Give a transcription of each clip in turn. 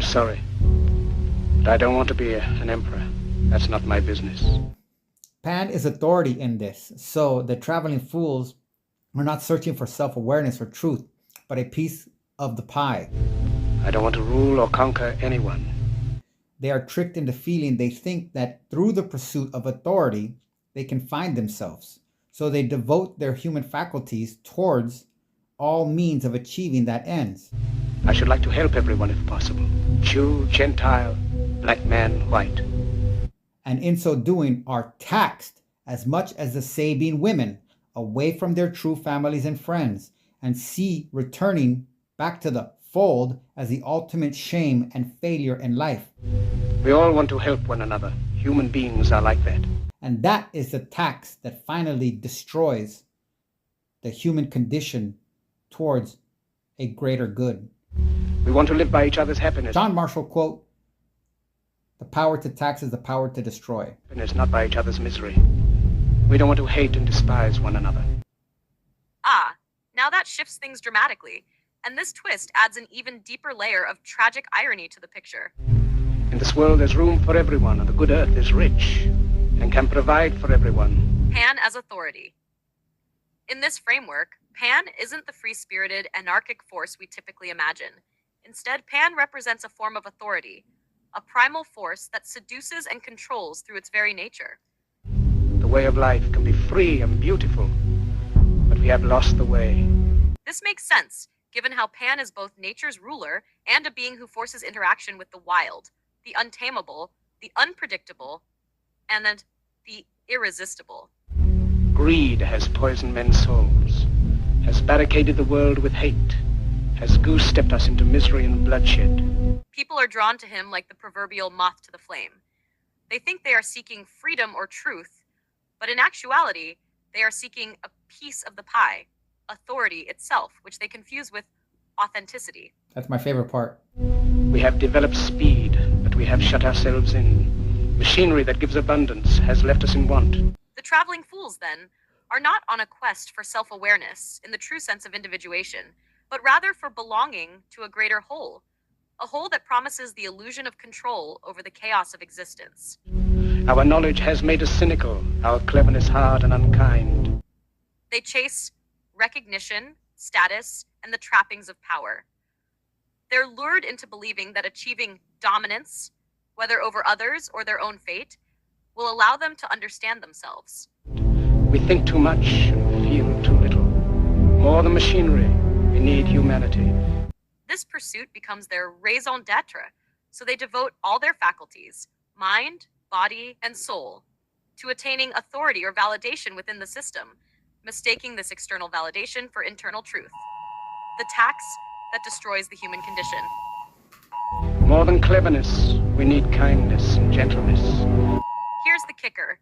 I'm sorry, but I don't want to be an emperor. That's not my business. Pan is authority in this, so the traveling fools are not searching for self awareness or truth, but a piece of the pie. I don't want to rule or conquer anyone. They are tricked into feeling they think that through the pursuit of authority, they can find themselves. So they devote their human faculties towards all means of achieving that ends. I should like to help everyone if possible. Jew, Gentile, black man, white. And in so doing are taxed as much as the Sabine women away from their true families and friends and see returning back to the fold as the ultimate shame and failure in life. We all want to help one another. Human beings are like that. And that is the tax that finally destroys the human condition towards a greater good. We want to live by each other's happiness. John Marshall quote, "The power to tax is the power to destroy." Happiness, not by each other's misery. We don't want to hate and despise one another. Ah, now that shifts things dramatically, and this twist adds an even deeper layer of tragic irony to the picture. In this world, there's room for everyone, and the good earth is rich and can provide for everyone. Pan as authority. In this framework, Pan isn't the free-spirited, anarchic force we typically imagine. Instead, Pan represents a form of authority, a primal force that seduces and controls through its very nature. The way of life can be free and beautiful, but we have lost the way. This makes sense, given how Pan is both nature's ruler and a being who forces interaction with the wild, the untamable, the unpredictable, and then the irresistible. Greed has poisoned men's souls, has barricaded the world with hate, has goose-stepped us into misery and bloodshed. People are drawn to him like the proverbial moth to the flame. They think they are seeking freedom or truth, but in actuality, they are seeking a piece of the pie, authority itself, which they confuse with authenticity. That's my favorite part. We have developed speed, but we have shut ourselves in. Machinery that gives abundance has left us in want. The traveling fools, then, are not on a quest for self-awareness in the true sense of individuation, but rather for belonging to a greater whole, a whole that promises the illusion of control over the chaos of existence. Our knowledge has made us cynical, our cleverness hard and unkind. They chase recognition, status, and the trappings of power. They're lured into believing that achieving dominance, whether over others or their own fate, will allow them to understand themselves. We think too much and feel too little. More than machinery, we need humanity. This pursuit becomes their raison d'etre, so they devote all their faculties, mind, body, and soul, to attaining authority or validation within the system, mistaking this external validation for internal truth. The tax that destroys the human condition. More than cleverness, we need kindness and gentleness. Here's the kicker.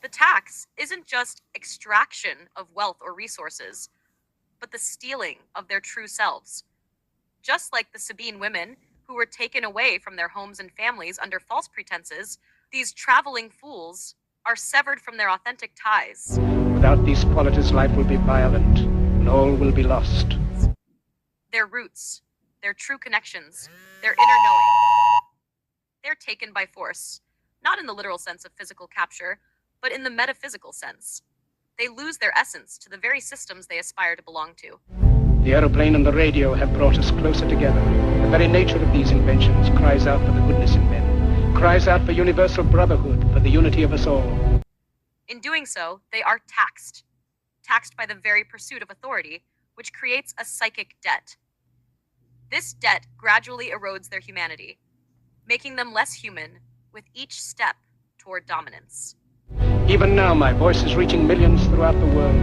The tax isn't just extraction of wealth or resources, but the stealing of their true selves. Just like the Sabine women who were taken away from their homes and families under false pretenses, these traveling fools are severed from their authentic ties. Without these qualities, life will be violent, and all will be lost. Their roots, their true connections, their inner knowing. They're taken by force, not in the literal sense of physical capture, but in the metaphysical sense. They lose their essence to the very systems they aspire to belong to. The aeroplane and the radio have brought us closer together. The very nature of these inventions cries out for the goodness in men, cries out for universal brotherhood, for the unity of us all. In doing so, they are taxed by the very pursuit of authority, which creates a psychic debt. This debt gradually erodes their humanity, making them less human with each step toward dominance. Even now, my voice is reaching millions throughout the world.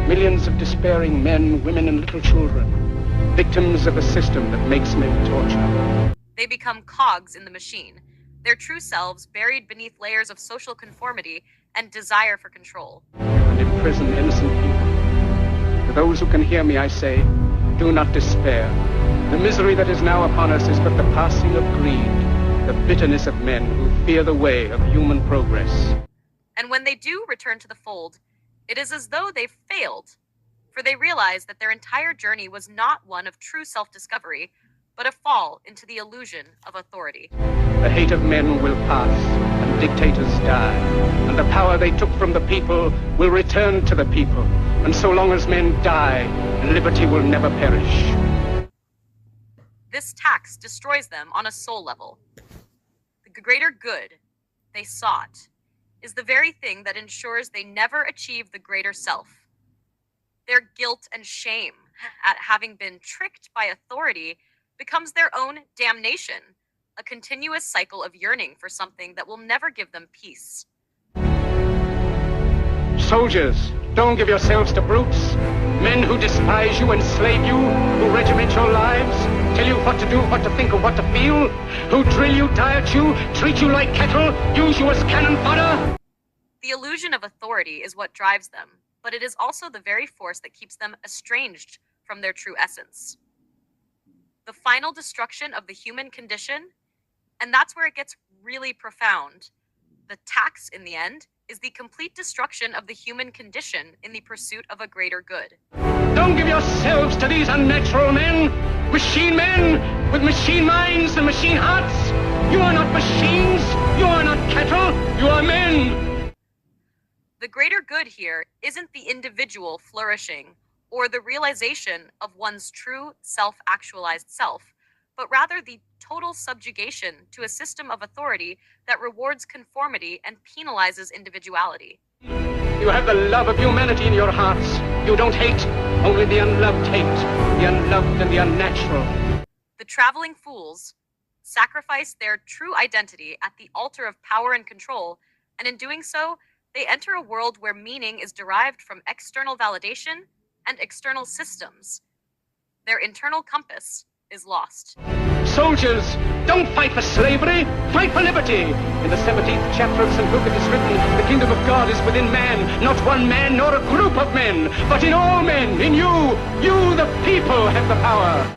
Millions of despairing men, women, and little children, victims of a system that makes men torture. They become cogs in the machine, their true selves buried beneath layers of social conformity and desire for control. And imprison innocent people. To those who can hear me, I say, do not despair. The misery that is now upon us is but the passing of greed, the bitterness of men who fear the way of human progress. And when they do return to the fold, it is as though they've failed, for they realize that their entire journey was not one of true self-discovery, but a fall into the illusion of authority. The hate of men will pass, and dictators die, and the power they took from the people will return to the people, and so long as men die, liberty will never perish. This tax destroys them on a soul level. The greater good they sought is the very thing that ensures they never achieve the greater self. Their guilt and shame at having been tricked by authority becomes their own damnation, a continuous cycle of yearning for something that will never give them peace. Soldiers, don't give yourselves to brutes. Men who despise you, enslave you, who regiment your lives, tell you what to do, what to think, or what to feel, who drill you, diet you, treat you like cattle, use you as cannon fodder. The illusion of authority is what drives them, but it is also the very force that keeps them estranged from their true essence. The final destruction of the human condition, and that's where it gets really profound. The tax, in the end, is the complete destruction of the human condition in the pursuit of a greater good. Don't give yourselves to these unnatural men with machine minds and machine hearts. You are not machines, you are not cattle, you are men. The greater good here isn't the individual flourishing or the realization of one's true self-actualized self, but rather the total subjugation to a system of authority that rewards conformity and penalizes individuality. You have the love of humanity in your hearts. You don't hate, only the unloved hate, the unloved and the unnatural. The traveling fools sacrifice their true identity at the altar of power and control, and in doing so, they enter a world where meaning is derived from external validation and external systems. Their internal compass is lost. Soldiers, don't fight for slavery, fight for liberty. In the 17th chapter of St. Luke it is written, the kingdom of God is within man, not one man nor a group of men, but in all men, in you, the people, have the power.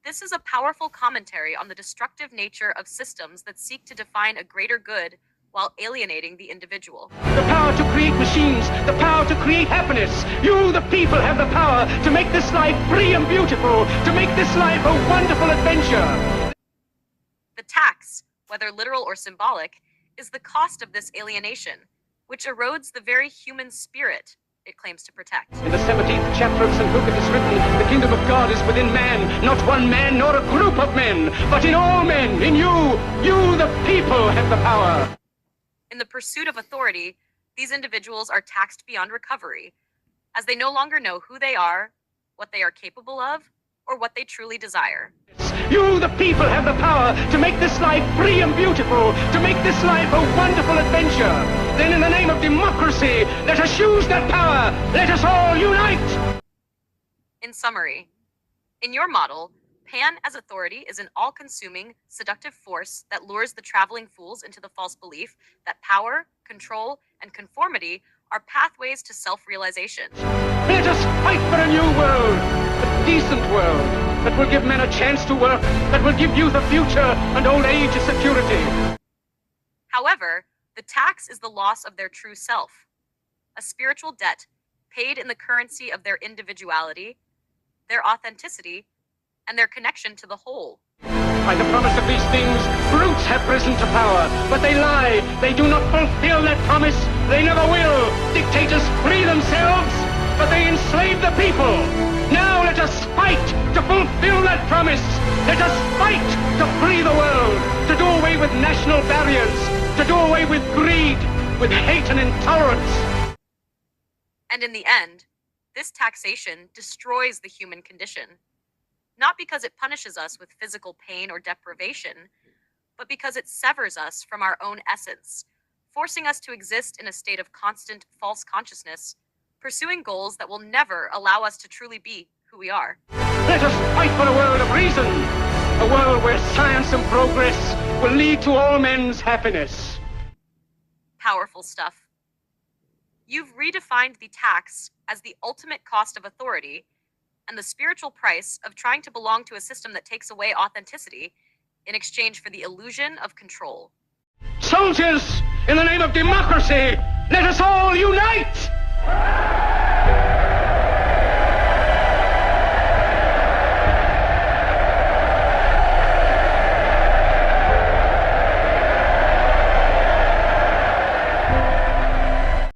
This is a powerful commentary on the destructive nature of systems that seek to define a greater good while alienating the individual. The power to create machines, the power to create happiness. You, the people, have the power to make this life free and beautiful, to make this life a wonderful adventure. The tax, whether literal or symbolic, is the cost of this alienation, which erodes the very human spirit it claims to protect. In the 17th chapter of St. Luke it is written, the kingdom of God is within man, not one man nor a group of men, but in all men, in you, the people, have the power. In the pursuit of authority, these individuals are taxed beyond recovery, as they no longer know who they are, what they are capable of, or what they truly desire. You, the people, have the power to make this life free and beautiful, to make this life a wonderful adventure. Then in the name of democracy, let us use that power. Let us all unite. In summary, in your model, Pan as authority is an all-consuming, seductive force that lures the traveling fools into the false belief that power, control, and conformity are pathways to self-realization. Let us fight for a new world, a decent world, that will give men a chance to work, that will give youth a future and old age a security. However, the tax is the loss of their true self, a spiritual debt paid in the currency of their individuality, their authenticity, and their connection to the whole. By the promise of these things, brutes have risen to power, but they lie. They do not fulfill that promise. They never will. Dictators free themselves, but they enslave the people. Now let us fight to fulfill that promise. Let us fight to free the world, to do away with national barriers, to do away with greed, with hate and intolerance. And in the end, this taxation destroys the human condition. Not because it punishes us with physical pain or deprivation, but because it severs us from our own essence, forcing us to exist in a state of constant false consciousness, pursuing goals that will never allow us to truly be who we are. Let us fight for a world of reason, a world where science and progress will lead to all men's happiness. Powerful stuff. You've redefined the tax as the ultimate cost of authority, and the spiritual price of trying to belong to a system that takes away authenticity in exchange for the illusion of control. Soldiers, in the name of democracy, let us all unite!